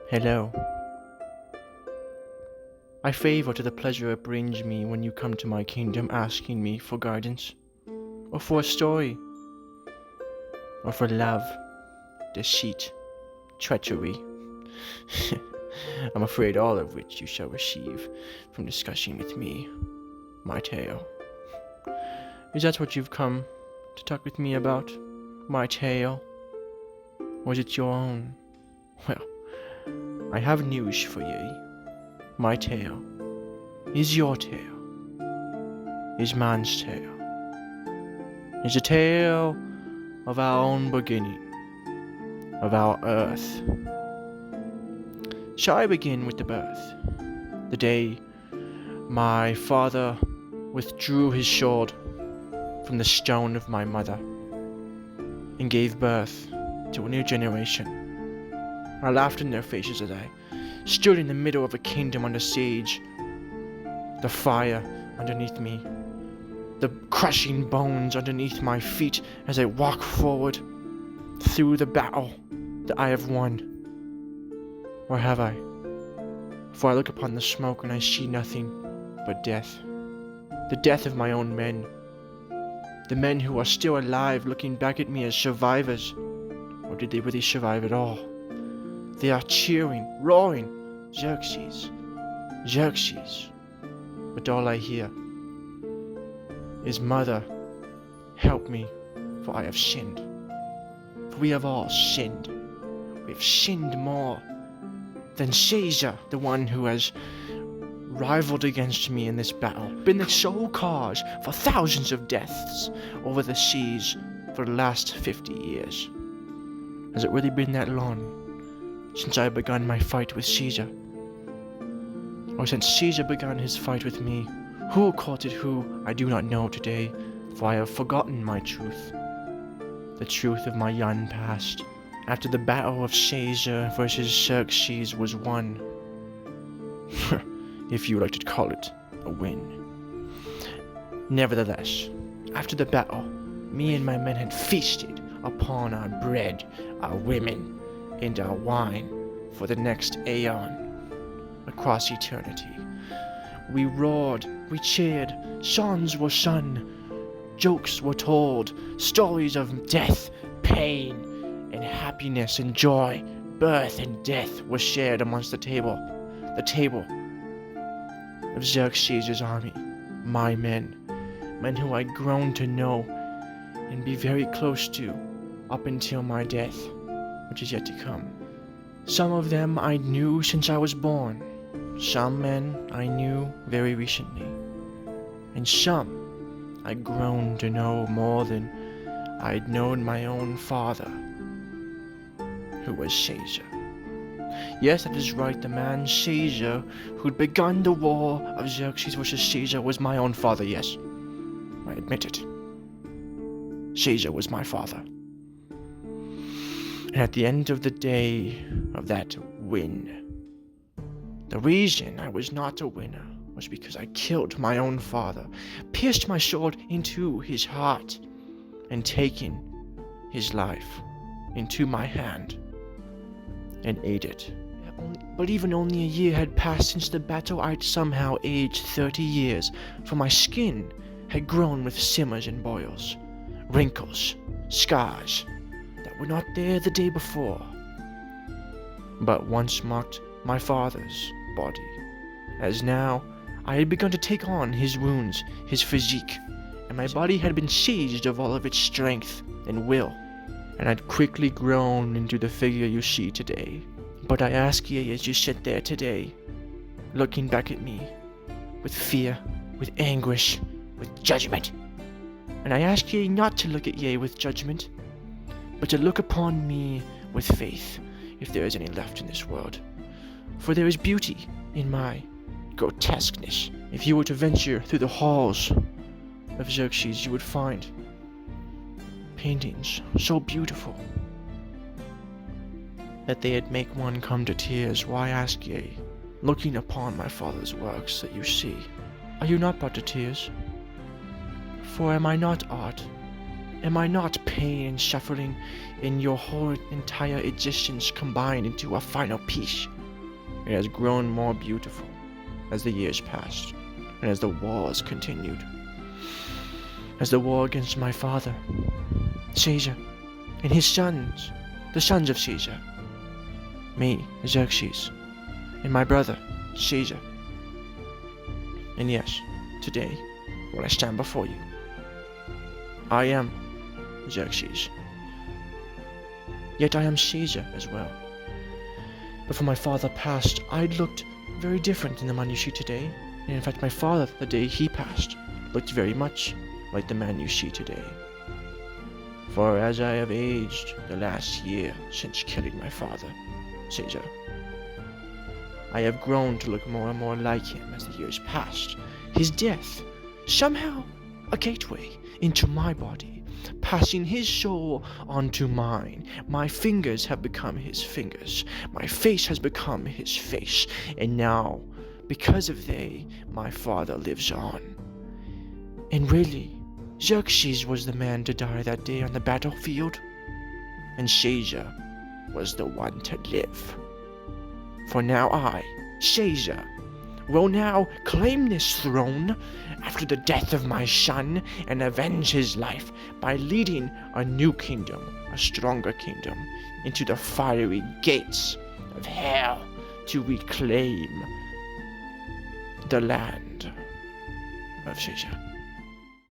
Hello. I favor to the pleasure it brings me when you come to my kingdom asking me for guidance, or for a story, or for love, deceit, treachery. I'm afraid all of which you shall receive from discussing with me my tale. Is that what you've come to talk with me about? My tale? Or is it your own? Well, I have news for ye. My tale is your tale, is man's tale, is a tale of our own beginning, of our earth. Shall I begin with the birth? The day my father withdrew his sword from the stone of my mother and gave birth to a new generation. I laughed in their faces as I stood in the middle of a kingdom under siege, the fire underneath me, the crushing bones underneath my feet as I walk forward through the battle that I have won. Or have I? For I look upon the smoke and I see nothing but death. The death of my own men. The men who are still alive looking back at me as survivors. Or did they really survive at all? They are cheering, roaring, Zerksees, Zerksees. But all I hear is, Mother, help me, for I have sinned. For we have all sinned. We have sinned more than Caesar, the one who has rivaled against me in this battle, been the sole cause for thousands of deaths over the seas for the last 50 years. Has it really been that long since I begun my fight with Caesar? Or since Caesar began his fight with me? Who courted who, I do not know today, for I have forgotten my truth. The truth of my young past, after the battle of Caesar versus Zerksees was won. If you like to call it a win. Nevertheless, after the battle, me and my men had feasted upon our bread, our women, and our wine for the next aeon, across eternity. We roared, we cheered, songs were sung, jokes were told, stories of death, pain, and happiness and joy, birth and death were shared amongst the table of Zerksees' army, my men who I'd grown to know and be very close to up until my death, which is yet to come. Some of them I knew since I was born, some men I knew very recently, and some I'd grown to know more than I'd known my own father, who was Caesar. Yes, that is right, the man Caesar who'd begun the war of Zerksees versus Caesar was my own father, yes. I admit it. Caesar was my father. And at the end of the day of that win, the reason I was not a winner was because I killed my own father, pierced my sword into his heart, and taken his life into my hand and ate it. But even only a year had passed since the battle, I'd somehow aged 30 years, for my skin had grown with simmers and boils, wrinkles, scars that were not there the day before, but once marked my father's body, as now I had begun to take on his wounds, his physique, and my body had been seized of all of its strength and will, and I'd quickly grown into the figure you see today. But I ask ye as you sit there today, looking back at me, with fear, with anguish, with judgment, and I ask ye not to look at ye with judgment, but to look upon me with faith, if there is any left in this world. For there is beauty in my grotesqueness. If you were to venture through the halls of Zerksees, you would find paintings so beautiful that they'd make one come to tears. Why ask ye, looking upon my father's works that you see, are you not brought to tears? For am I not art? Am I not pain and suffering in your whole entire existence combined into a final piece? It has grown more beautiful as the years passed, and as the wars continued. As the war against my father, Caesar, and his sons, the sons of Caesar, me, Zerksees, and my brother, Caesar. And yes, today, when I stand before you, I am Zerksees. Yet I am Caesar as well. Before my father passed, I looked very different than the man you see today. And in fact, my father, the day he passed, looked very much like the man you see today. For as I have aged the last year since killing my father, Caesar, I have grown to look more and more like him as the years passed. His death, somehow a gateway into my body, passing his soul onto mine. My fingers have become his fingers. My face has become his face. And now, because of they, my father lives on. And really, Zerksees was the man to die that day on the battlefield, and Caesar was the one to live. For now I, Caesar, will now claim this throne after the death of my son and avenge his life by leading a new kingdom, a stronger kingdom, into the fiery gates of hell to reclaim the land of Caesar.